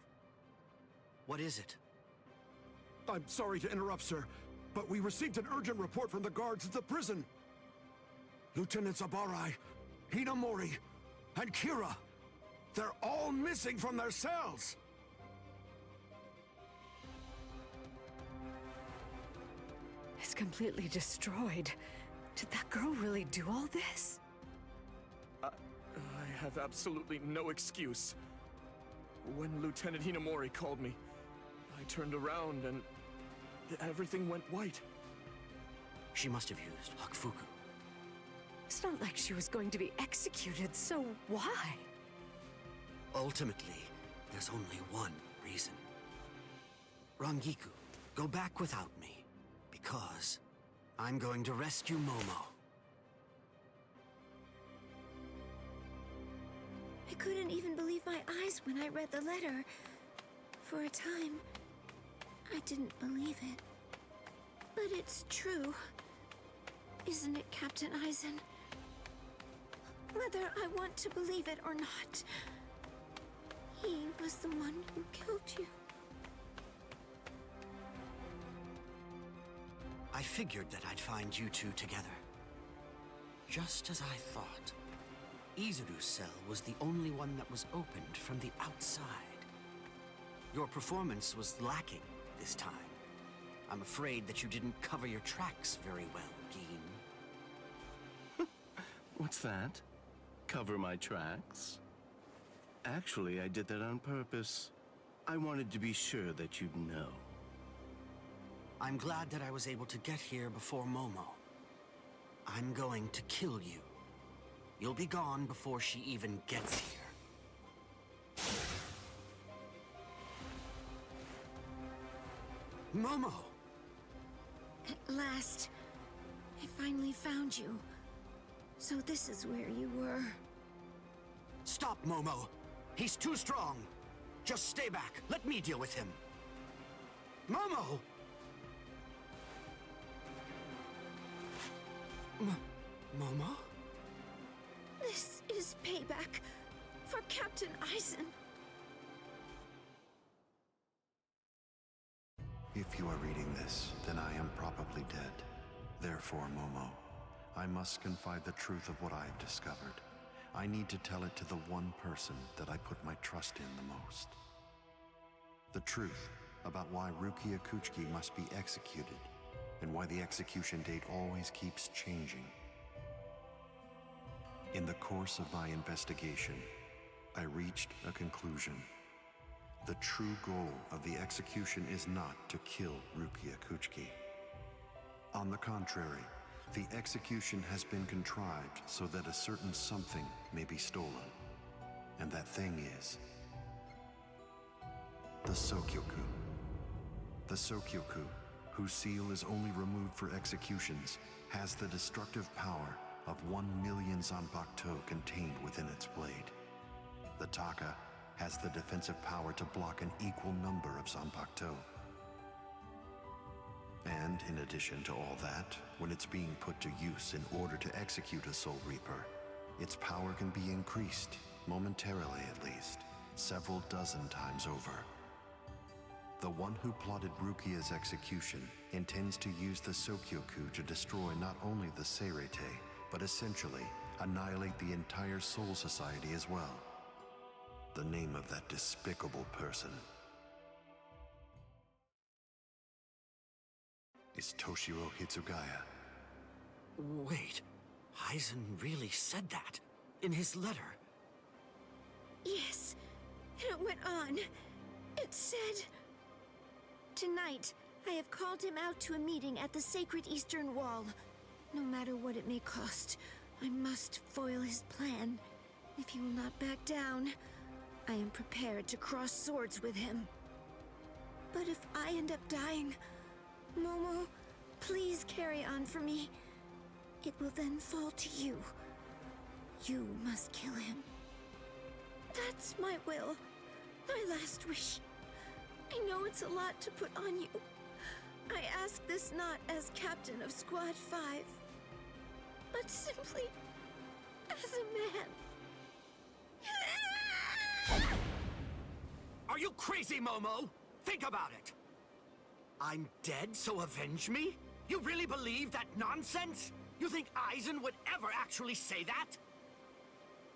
[SPEAKER 6] What is it?
[SPEAKER 2] I'm sorry to interrupt, sir, but we received an urgent report from the guards at the prison. Lieutenant Sabarai, Hinamori, and Kira, they're all missing from their cells.
[SPEAKER 11] It's completely destroyed. Did that girl really do all this?
[SPEAKER 12] I have absolutely no excuse. When Lieutenant Hinamori called me, I turned around and everything went white.
[SPEAKER 6] She must have used Hakufuku.
[SPEAKER 11] It's not like she was going to be executed, so why?
[SPEAKER 6] Ultimately, there's only one reason. Rangiku, go back without me, because I'm going to rescue Momo.
[SPEAKER 11] I couldn't even believe my eyes when I read the letter. For a time, I didn't believe it. But it's true. Isn't it, Captain Aizen? Whether I want to believe it or not, he was the one who killed you.
[SPEAKER 6] I figured that I'd find you two together. Just as I thought. Izuru's cell was the only one that was opened from the outside. Your performance was lacking this time. I'm afraid that you didn't cover your tracks very well, Gin.
[SPEAKER 12] What's that? Cover my tracks? Actually, I did that on purpose. I wanted to be sure that you'd know.
[SPEAKER 6] I'm glad that I was able to get here before Momo. I'm going to kill you. You'll be gone before she even gets here. Momo!
[SPEAKER 11] At last, I finally found you. So this is where you were.
[SPEAKER 6] Stop, Momo! He's too strong! Just stay back. Let me deal with him. Momo! Momo?
[SPEAKER 11] This is payback for Captain Aizen.
[SPEAKER 13] If you are reading this, then I am probably dead. Therefore, Momo, I must confide the truth of what I have discovered. I need to tell it to the one person that I put my trust in the most. The truth about why Rukia Kuchiki must be executed, and why the execution date always keeps changing. In the course of my investigation, I reached a conclusion. The true goal of the execution is not to kill Rukia Kuchiki. On the contrary, the execution has been contrived so that a certain something may be stolen. And that thing is the Sokyoku. The Sokyoku, whose seal is only removed for executions, has the destructive power of 1 million Zanpakuto contained within its blade. The Taka has the defensive power to block an equal number of Zanpakuto. And in addition to all that, when it's being put to use in order to execute a Soul Reaper, its power can be increased, momentarily at least, several dozen times over. The one who plotted Rukia's execution intends to use the Sokyoku to destroy not only the Seirete, but essentially annihilate the entire Soul Society as well. The name of that despicable person is Toshiro Hitsugaya.
[SPEAKER 7] Wait, Aizen really said that in his letter?
[SPEAKER 11] Yes, and it went on. It said, "Tonight, I have called him out to a meeting at the Sacred Eastern Wall. No matter what it may cost, I must foil his plan. If he will not back down, I am prepared to cross swords with him. But if I end up dying, Momo, please carry on for me. It will then fall to you. You must kill him. That's my will, my last wish. I know it's a lot to put on you. I ask this not as captain of Squad 5, but simply as a man."
[SPEAKER 6] Are you crazy, Momo? Think about it. I'm dead, so avenge me? You really believe that nonsense? You think Aizen would ever actually say that?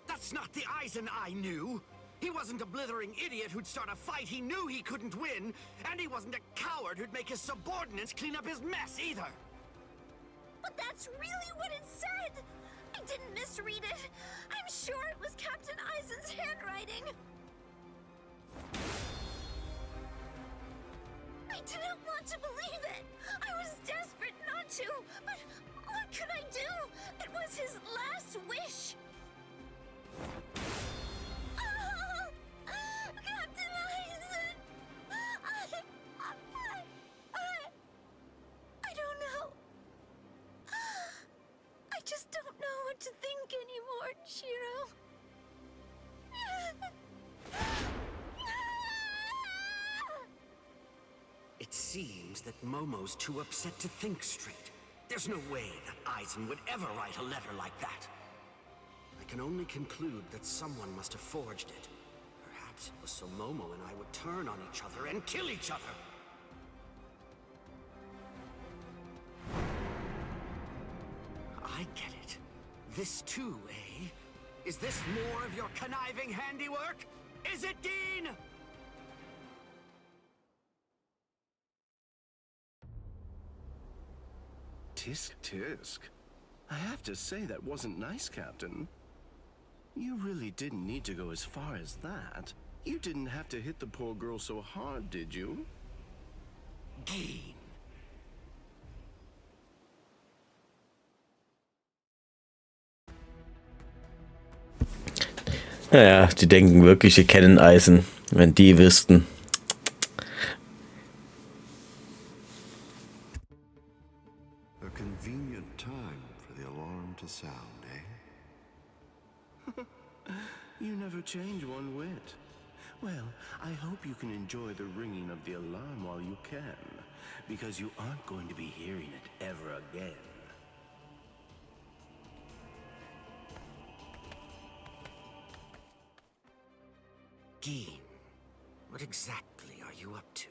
[SPEAKER 6] That's not the Aizen I knew. He wasn't a blithering idiot who'd start a fight he knew he couldn't win, and he wasn't a coward who'd make his subordinates clean up his mess either.
[SPEAKER 11] But that's really what it said! I didn't misread it. I'm sure it was Captain Aizen's handwriting. I didn't want to believe it. I was desperate not to, but what could I do? It was his last wish. Oh, Captain Aizen! I don't know. I just don't know what to think anymore, Shiro.
[SPEAKER 6] It seems that Momo's too upset to think straight. There's no way that Aizen would ever write a letter like that. I can only conclude that someone must have forged it. Perhaps it was so Momo and I would turn on each other and kill each other. I get it. This too, eh? Is this more of your conniving handiwork? Is it, Dean?
[SPEAKER 12] Tisk tisk. I have to say that wasn't nice, Captain. You really didn't need to go as far as that. You didn't have to hit the poor girl so hard, did you?
[SPEAKER 6] Dean.
[SPEAKER 1] Naja, die denken wirklich, sie kennen Aizen, wenn die wüssten.
[SPEAKER 13] A convenient time for the alarm to sound, eh?
[SPEAKER 12] You never change one whit. Well, I hope you can enjoy the ringing of the alarm while you can, because you aren't going to be hearing it ever again.
[SPEAKER 6] Dean, what exactly are you up to?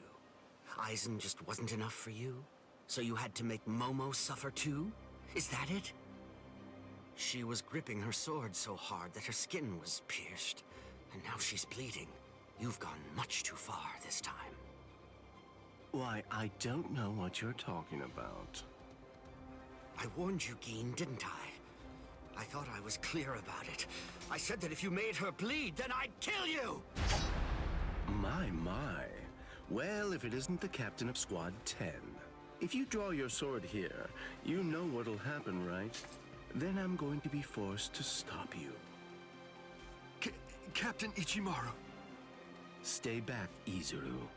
[SPEAKER 6] Aizen just wasn't enough for you? So you had to make Momo suffer too? Is that it? She was gripping her sword so hard that her skin was pierced, and now she's bleeding. You've gone much too far this time.
[SPEAKER 12] Why, I don't know what you're talking about.
[SPEAKER 6] I warned you, Geen, didn't I? I thought I was clear about it. I said that if you made her bleed, then I'd kill you!
[SPEAKER 12] My. Well, if it isn't the captain of Squad 10. If you draw your sword here, you know what'll happen, right? Then I'm going to be forced to stop you.
[SPEAKER 6] Captain Ichimaru.
[SPEAKER 12] Stay back, Izuru.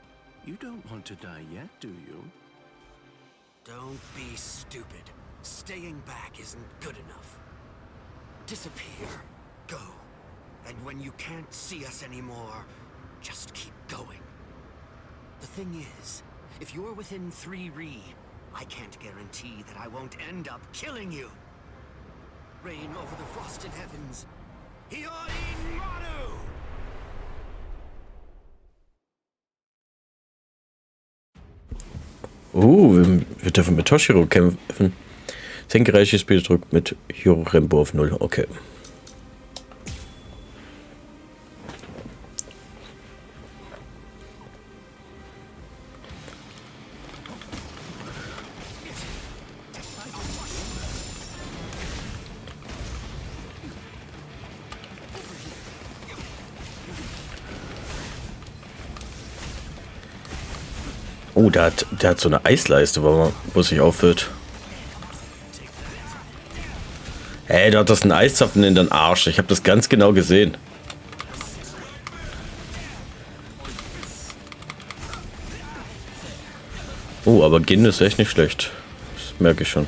[SPEAKER 12] You don't want to die yet, do you?
[SPEAKER 6] Don't be stupid. Staying back isn't good enough. Disappear. Go. And when you can't see us anymore, just keep going. The thing is, if you're within 3 Ri, I can't guarantee that I won't end up killing you. reign over the frosted heavens. Hier, Maru!
[SPEAKER 1] Wir dürfen mit Toshiro kämpfen. Senke reiches Bildruck mit Rembo auf 0. Okay. Oh, der hat so eine Eisleiste, wo sich auffüllt. Hey, da hat das einen Eiszapfen in den Arsch. Ich habe das ganz genau gesehen. Oh, aber Gin ist echt nicht schlecht. Das merke ich schon.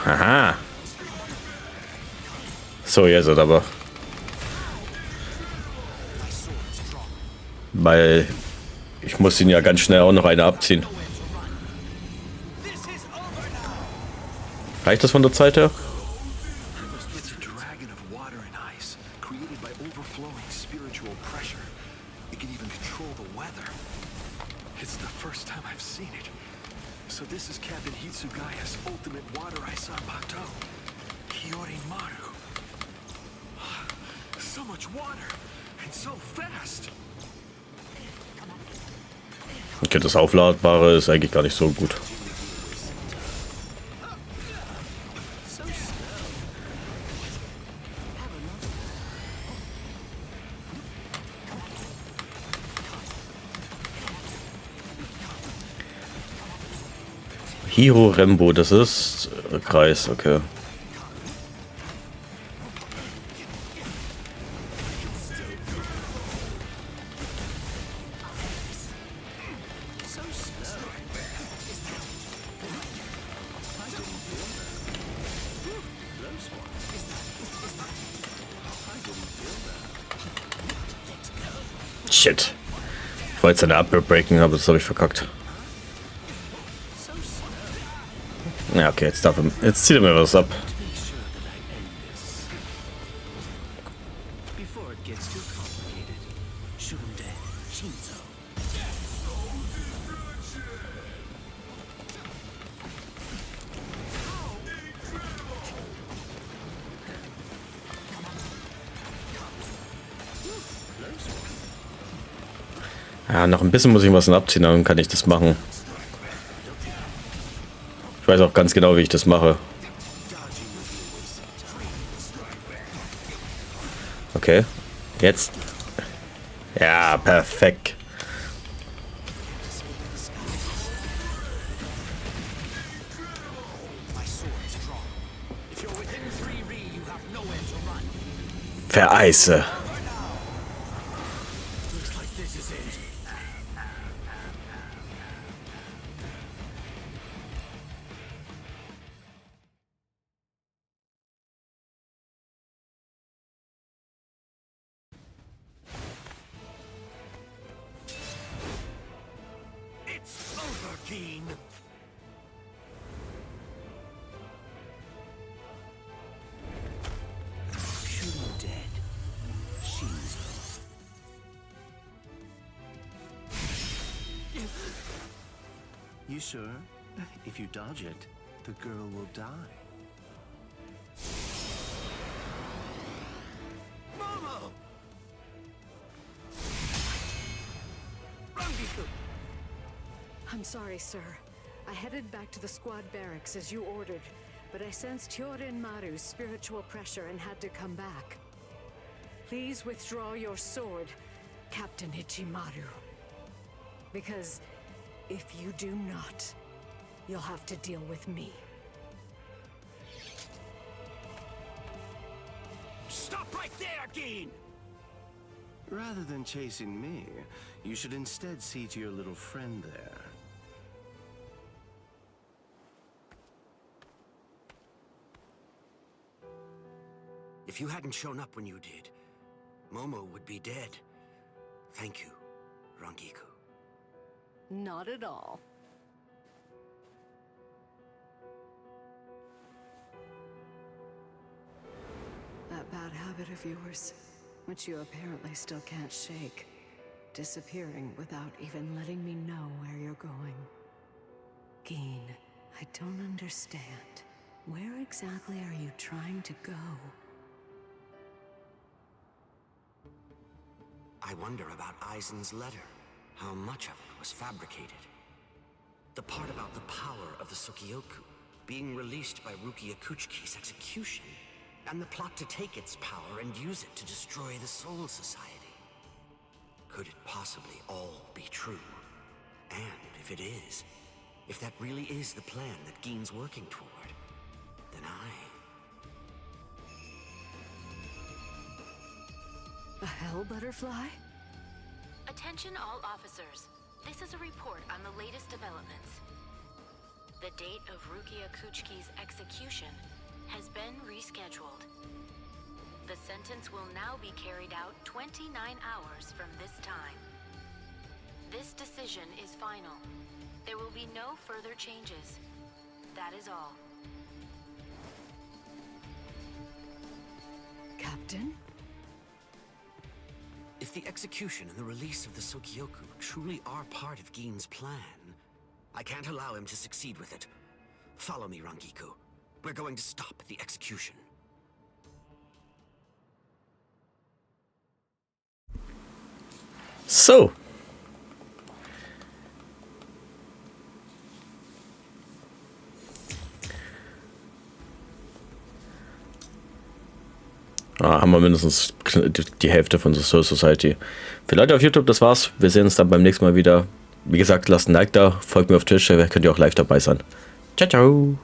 [SPEAKER 1] Aha. So, jetzt aber. Weil ich muss ihn ja ganz schnell auch noch eine abziehen. Reicht das von der Zeit her? Okay, das Aufladbare ist eigentlich gar nicht so gut. Rembo, das ist Kreis, okay. Shit. Ich wollte jetzt eine Upper breaken, aber das habe ich verkackt. Ja, okay, jetzt zieht er mir was ab. Ja, noch ein bisschen muss ich was abziehen, dann kann ich das machen. Ich weiß auch ganz genau, wie ich das mache. Okay, jetzt. Ja, perfekt. Vereise.
[SPEAKER 12] You sure? If you dodge it, the girl will die.
[SPEAKER 6] Momo!
[SPEAKER 9] I'm sorry, sir. I headed back to the squad barracks as you ordered, but I sensed Hyorin Maru's spiritual pressure and had to come back. Please withdraw your sword, Captain Ichimaru. Because if you do not, you'll have to deal with me.
[SPEAKER 6] Stop right there, Gin!
[SPEAKER 12] Rather than chasing me, you should instead see to your little friend there.
[SPEAKER 4] If you hadn't shown up when you did, Momo would be dead. Thank you, Rangiku.
[SPEAKER 9] Not at all.
[SPEAKER 14] That bad habit of yours, which you apparently still can't shake. Disappearing without even letting me know where you're going. Geen, I don't understand. Where exactly are you trying to go?
[SPEAKER 4] I wonder about Aizen's letter. How much of it was fabricated? The part about the power of the Sokyoku being released by Ruki Akuchiki's execution, and the plot to take its power and use it to destroy the Soul Society. Could it possibly all be true? And if it is, if that really is the plan that Geen's working toward, then
[SPEAKER 14] A hell butterfly?
[SPEAKER 15] Attention all officers. This is a report on the latest developments. The date of Ruki Akuchiki's execution has been rescheduled. The sentence will now be carried out 29 hours from this time. This decision is final. There will be no further changes. That is all.
[SPEAKER 14] Captain?
[SPEAKER 4] if the execution and the release of the Sokyoku truly are part of Geen's plan, I can't allow him to succeed with it. Follow me, Rangiku. We're going to stop the execution.
[SPEAKER 1] So. Haben wir mindestens die Hälfte von der Soul Society. Für Leute auf YouTube, das war's. Wir sehen uns dann beim nächsten Mal wieder. Wie gesagt, lasst ein Like da, folgt mir auf Twitch, da könnt ihr auch live dabei sein. Ciao, ciao.